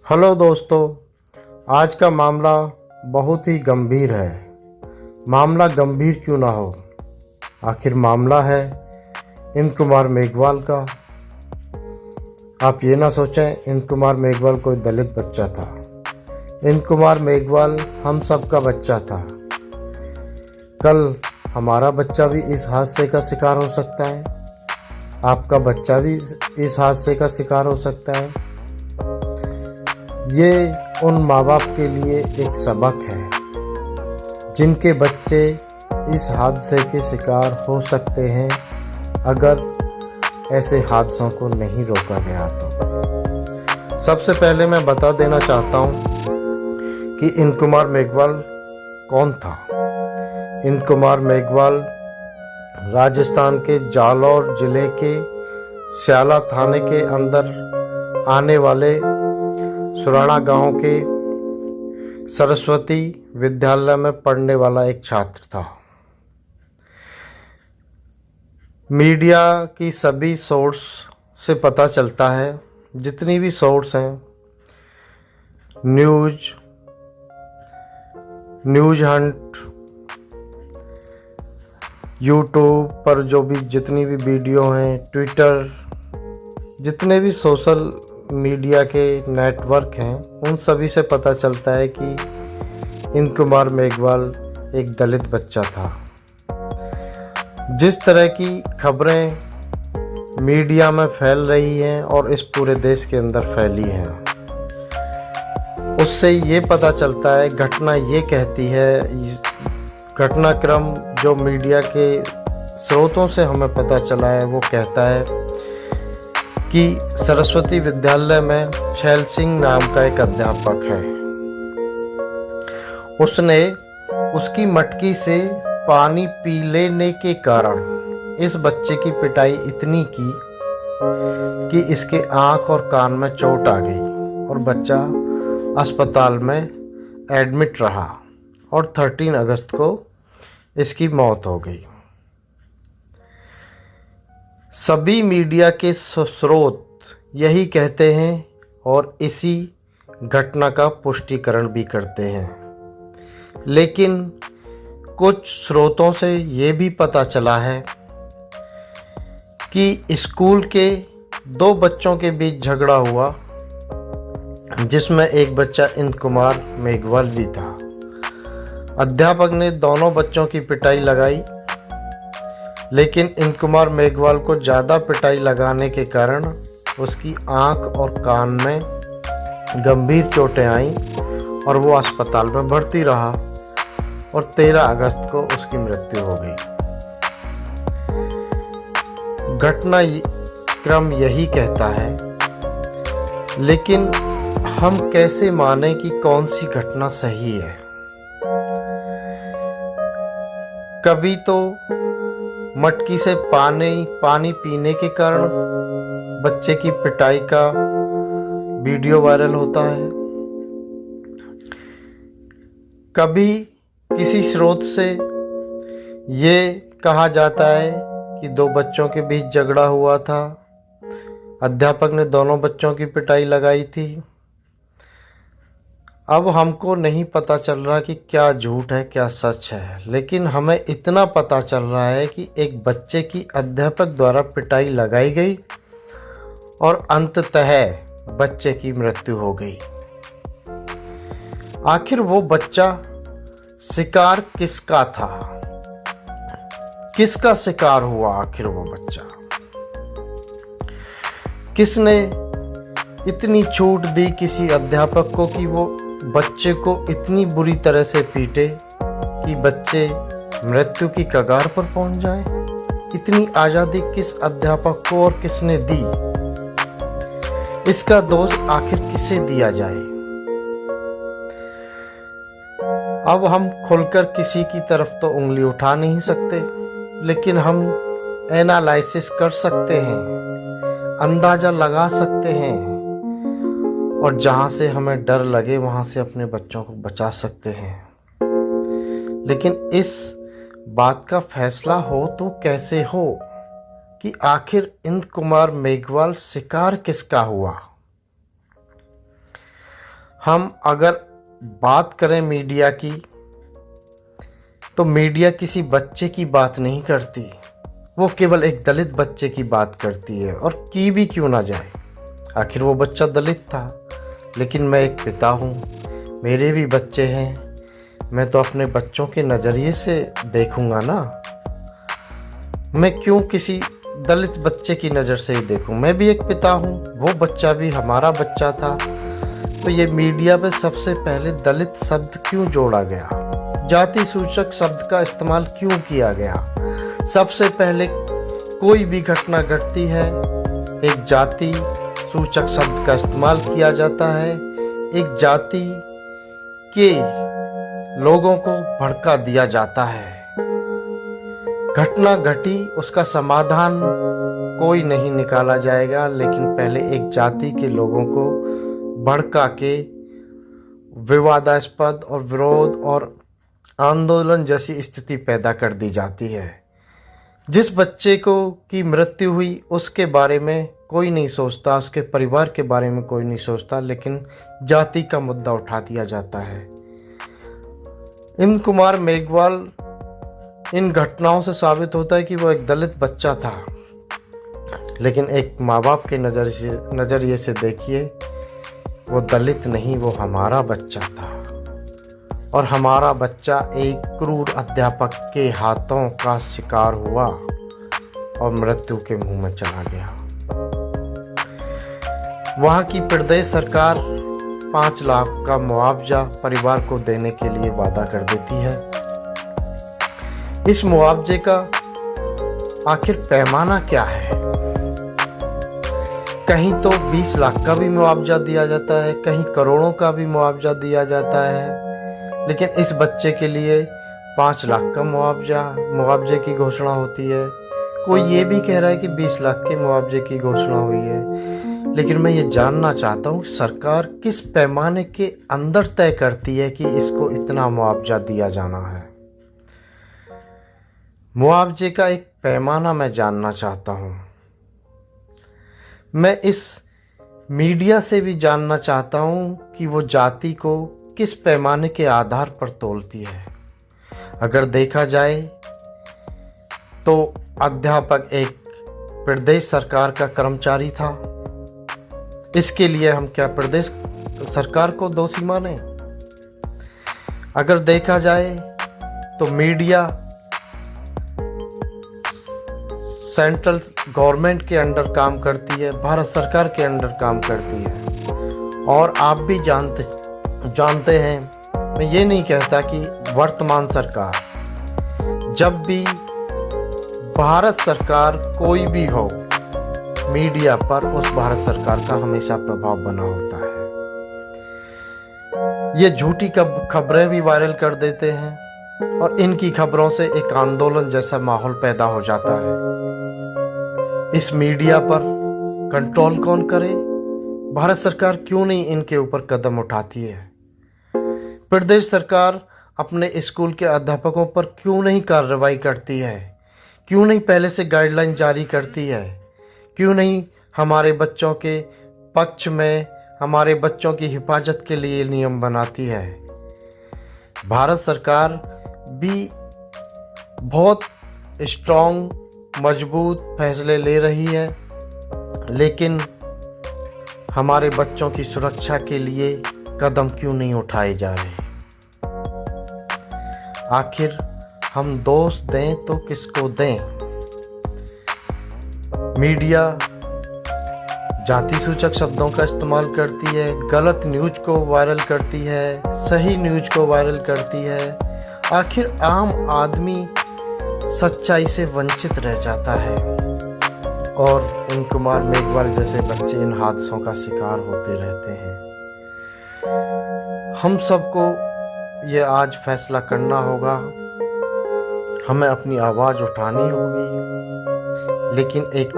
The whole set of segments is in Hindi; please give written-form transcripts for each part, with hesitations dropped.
हेलो दोस्तों, आज का मामला बहुत ही गंभीर है। मामला गंभीर क्यों ना हो, आखिर मामला है इंद्र कुमार मेघवाल का। आप ये ना सोचें इंद्र कुमार मेघवाल कोई दलित बच्चा था। इंद्र कुमार मेघवाल हम सब का बच्चा था। कल हमारा बच्चा भी इस हादसे का शिकार हो सकता है, आपका बच्चा भी इस हादसे का शिकार हो सकता है। ये उन माँ बाप के लिए एक सबक है जिनके बच्चे इस हादसे के शिकार हो सकते हैं अगर ऐसे हादसों को नहीं रोका गया तो। सबसे पहले मैं बता देना चाहता हूँ कि इंद्र कुमार मेघवाल कौन था। इंद्र कुमार मेघवाल राजस्थान के जालौर जिले के स्याला थाने के अंदर आने वाले सुराणा गांव के सरस्वती विद्यालय में पढ़ने वाला एक छात्र था। मीडिया की सभी सोर्स से पता चलता है, जितनी भी सोर्स हैं, न्यूज़ हंट, यूट्यूब पर जो भी जितनी भी वीडियो हैं, ट्विटर, जितने भी सोशल मीडिया के नेटवर्क हैं, उन सभी से पता चलता है कि इंद्र कुमार मेघवाल एक दलित बच्चा था। जिस तरह की खबरें मीडिया में फैल रही हैं और इस पूरे देश के अंदर फैली हैं, उससे ये पता चलता है, घटना ये कहती है, घटनाक्रम जो मीडिया के स्रोतों से हमें पता चला है वो कहता है कि सरस्वती विद्यालय में छैल सिंह नाम का एक अध्यापक है। उसने उसकी मटकी से पानी पी लेने के कारण इस बच्चे की पिटाई इतनी की कि इसके आंख और कान में चोट आ गई और बच्चा अस्पताल में एडमिट रहा और 13 अगस्त को इसकी मौत हो गई। सभी मीडिया के स्रोत यही कहते हैं और इसी घटना का पुष्टिकरण भी करते हैं, लेकिन कुछ स्रोतों से ये भी पता चला है कि स्कूल के 2 बच्चों के बीच झगड़ा हुआ, जिसमें एक बच्चा इंद्र कुमार मेघवाल भी था। अध्यापक ने दोनों बच्चों की पिटाई लगाई, लेकिन इंद्र कुमार मेघवाल को ज़्यादा पिटाई लगाने के कारण उसकी आंख और कान में गंभीर चोटें आईं और वो अस्पताल में भर्ती रहा और 13 अगस्त को उसकी मृत्यु हो गई। घटना क्रम यही कहता है, लेकिन हम कैसे माने कि कौन सी घटना सही है। कभी तो मटकी से पानी पीने के कारण बच्चे की पिटाई का वीडियो वायरल होता है, कभी किसी स्रोत से ये कहा जाता है कि 2 बच्चों के बीच झगड़ा हुआ था, अध्यापक ने दोनों बच्चों की पिटाई लगाई थी। अब हमको नहीं पता चल रहा कि क्या झूठ है क्या सच है, लेकिन हमें इतना पता चल रहा है कि एक बच्चे की अध्यापक द्वारा पिटाई लगाई गई और अंततः बच्चे की मृत्यु हो गई। आखिर वो बच्चा शिकार किसका था, किसका शिकार हुआ? आखिर वो बच्चा किसने इतनी छूट दी किसी अध्यापक को कि वो बच्चे को इतनी बुरी तरह से पीटे कि बच्चे मृत्यु की कगार पर पहुंच जाए? इतनी आज़ादी किस अध्यापक को और किसने दी? इसका दोष आखिर किसे दिया जाए? अब हम खुलकर किसी की तरफ तो उंगली उठा नहीं सकते, लेकिन हम एनालिसिस कर सकते हैं, अंदाजा लगा सकते हैं और जहाँ से हमें डर लगे वहाँ से अपने बच्चों को बचा सकते हैं। लेकिन इस बात का फैसला हो तो कैसे हो कि आखिर इंद्र कुमार मेघवाल शिकार किसका हुआ? हम अगर बात करें मीडिया की, तो मीडिया किसी बच्चे की बात नहीं करती, वो केवल एक दलित बच्चे की बात करती है, और की भी क्यों ना जाए, आखिर वो बच्चा दलित था। लेकिन मैं एक पिता हूँ, मेरे भी बच्चे हैं, मैं तो अपने बच्चों के नज़रिए से देखूँगा ना। मैं क्यों किसी दलित बच्चे की नज़र से ही देखूं? मैं भी एक पिता हूँ, वो बच्चा भी हमारा बच्चा था। तो ये मीडिया में सबसे पहले दलित शब्द क्यों जोड़ा गया? जाति सूचक शब्द का इस्तेमाल क्यों किया गया? सबसे पहले कोई भी घटना घटती है, एक जाति सूचक शब्द का इस्तेमाल किया जाता है, एक जाति के लोगों को भड़का दिया जाता है। घटना घटी, उसका समाधान कोई नहीं निकाला जाएगा, लेकिन पहले एक जाति के लोगों को भड़का के विवादास्पद और विरोध और आंदोलन जैसी स्थिति पैदा कर दी जाती है। जिस बच्चे को की मृत्यु हुई उसके बारे में कोई नहीं सोचता, उसके परिवार के बारे में कोई नहीं सोचता, लेकिन जाति का मुद्दा उठा दिया जाता है। इंद्र कुमार मेघवाल इन घटनाओं से साबित होता है कि वो एक दलित बच्चा था, लेकिन एक माँ बाप के नज़रिए से देखिए, वो दलित नहीं, वो हमारा बच्चा था, और हमारा बच्चा एक क्रूर अध्यापक के हाथों का शिकार हुआ और मृत्यु के मुंह में चला गया। वहाँ की प्रदेश सरकार 5 लाख का मुआवजा परिवार को देने के लिए वादा कर देती है। इस मुआवजे का आखिर पैमाना क्या है? कहीं तो 20 लाख का भी मुआवजा दिया जाता है, कहीं करोड़ों का भी मुआवजा दिया जाता है, लेकिन इस बच्चे के लिए 5 लाख का मुआवजे की घोषणा होती है। कोई ये भी कह रहा है कि 20 लाख के मुआवजे की घोषणा हुई है। लेकिन मैं ये जानना चाहता हूँ, सरकार किस पैमाने के अंदर तय करती है कि इसको इतना मुआवजा दिया जाना है? मुआवजे का एक पैमाना मैं जानना चाहता हूँ। मैं इस मीडिया से भी जानना चाहता हूँ कि वो जाति को किस पैमाने के आधार पर तोलती है। अगर देखा जाए तो अध्यापक एक प्रदेश सरकार का कर्मचारी था। इसके लिए हम क्या प्रदेश सरकार को दोषी माने? अगर देखा जाए तो मीडिया सेंट्रल गवर्नमेंट के अंडर काम करती है, भारत सरकार के अंडर काम करती है। और आप भी जानते हैं, मैं ये नहीं कहता कि वर्तमान सरकार, जब भी भारत सरकार कोई भी हो, मीडिया पर उस भारत सरकार का हमेशा प्रभाव बना होता है। ये झूठी खबरें भी वायरल कर देते हैं और इनकी खबरों से एक आंदोलन जैसा माहौल पैदा हो जाता है। इस मीडिया पर कंट्रोल कौन करे? भारत सरकार क्यों नहीं इनके ऊपर कदम उठाती है? प्रदेश सरकार अपने स्कूल के अध्यापकों पर क्यों नहीं कार्रवाई करती है? क्यों नहीं पहले से गाइडलाइन जारी करती है? क्यों नहीं हमारे बच्चों के पक्ष में, हमारे बच्चों की हिफाजत के लिए नियम बनाती है? भारत सरकार भी बहुत स्ट्रॉन्ग, मजबूत फैसले ले रही है, लेकिन हमारे बच्चों की सुरक्षा के लिए कदम क्यों नहीं उठाए जा रहे? आखिर हम दोष दें तो किसको दें? मीडिया जाति सूचक शब्दों का इस्तेमाल करती है, गलत न्यूज को वायरल करती है, सही न्यूज को वायरल करती है। आखिर आम आदमी सच्चाई से वंचित रह जाता है और इंद्र कुमार मेघवाल जैसे बच्चे इन हादसों का शिकार होते रहते हैं। हम सबको ये आज फैसला करना होगा, हमें अपनी आवाज़ उठानी होगी, लेकिन एक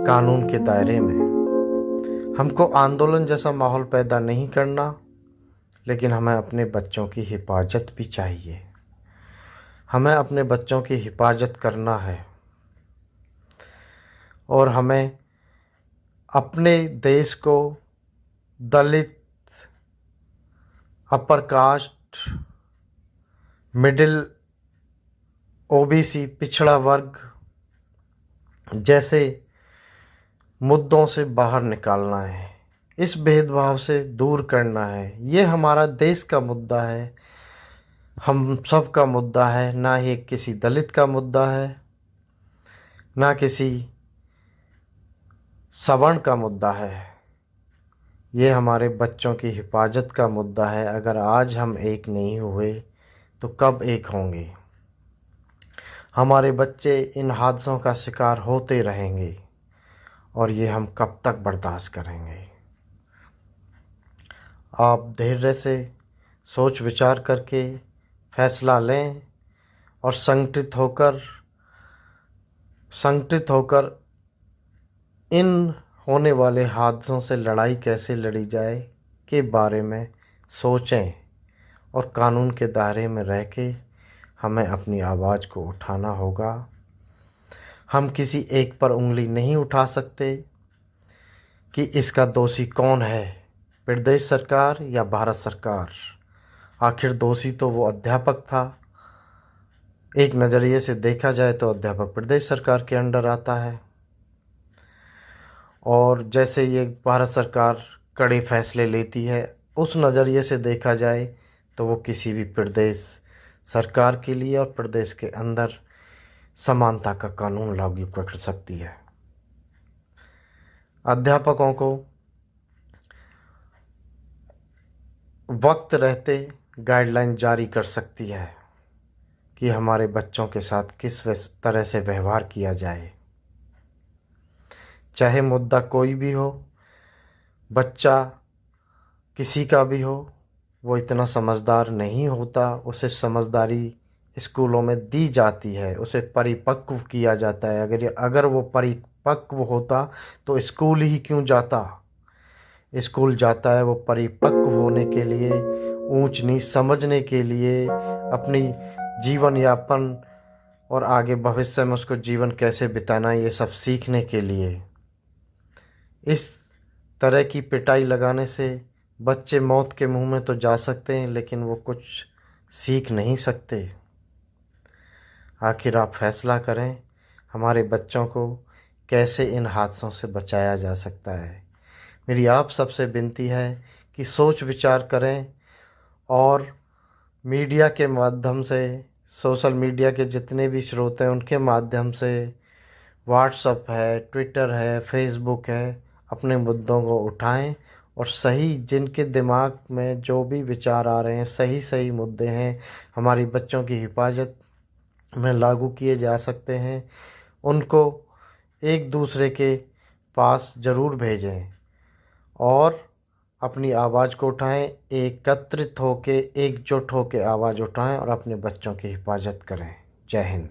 कानून के दायरे में। हमको आंदोलन जैसा माहौल पैदा नहीं करना, लेकिन हमें अपने बच्चों की हिफाजत भी चाहिए। हमें अपने बच्चों की हिफाजत करना है और हमें अपने देश को दलित, अपर कास्ट, मिडिल, ओबीसी, पिछड़ा वर्ग जैसे मुद्दों से बाहर निकालना है। इस भेदभाव से दूर करना है। ये हमारा देश का मुद्दा है, हम सब का मुद्दा है, ना ही किसी दलित का मुद्दा है, ना किसी सवर्ण का मुद्दा है। ये हमारे बच्चों की हिफाजत का मुद्दा है। अगर आज हम एक नहीं हुए तो कब एक होंगे? हमारे बच्चे इन हादसों का शिकार होते रहेंगे और ये हम कब तक बर्दाश्त करेंगे? आप धैर्य से सोच विचार करके फैसला लें और संगठित होकर इन होने वाले हादसों से लड़ाई कैसे लड़ी जाए के बारे में सोचें और कानून के दायरे में रह के हमें अपनी आवाज़ को उठाना होगा। हम किसी एक पर उंगली नहीं उठा सकते कि इसका दोषी कौन है, प्रदेश सरकार या भारत सरकार। आखिर दोषी तो वो अध्यापक था। एक नज़रिए से देखा जाए तो अध्यापक प्रदेश सरकार के अंडर आता है, और जैसे ये भारत सरकार कड़े फैसले लेती है, उस नज़रिए से देखा जाए तो वो किसी भी प्रदेश सरकार के लिए और प्रदेश के अंदर समानता का कानून लागू कर सकती है। अध्यापकों को वक्त रहते गाइडलाइन जारी कर सकती है कि हमारे बच्चों के साथ किस तरह से व्यवहार किया जाए। चाहे मुद्दा कोई भी हो, बच्चा किसी का भी हो, वो इतना समझदार नहीं होता। उसे समझदारी स्कूलों में दी जाती है, उसे परिपक्व किया जाता है। अगर वो परिपक्व होता तो स्कूल ही क्यों जाता? स्कूल जाता है वो परिपक्व होने के लिए, ऊंच नीच समझने के लिए, अपनी जीवन यापन और आगे भविष्य में उसको जीवन कैसे बिताना, ये सब सीखने के लिए। इस तरह की पिटाई लगाने से बच्चे मौत के मुंह में तो जा सकते हैं, लेकिन वो कुछ सीख नहीं सकते। आखिर आप फैसला करें, हमारे बच्चों को कैसे इन हादसों से बचाया जा सकता है। मेरी आप सबसे विनती है कि सोच विचार करें और मीडिया के माध्यम से, सोशल मीडिया के जितने भी स्रोत हैं उनके माध्यम से, व्हाट्सएप है, ट्विटर है, फेसबुक है, अपने मुद्दों को उठाएं और सही जिनके दिमाग में जो भी विचार आ रहे हैं, सही मुद्दे हैं, हमारी बच्चों की हिफाजत में लागू किए जा सकते हैं, उनको एक दूसरे के पास ज़रूर भेजें और अपनी आवाज़ को उठाएं। एकत्रित होके, एकजुट होके आवाज़ उठाएं और अपने बच्चों की हिफाजत करें। जय हिंद।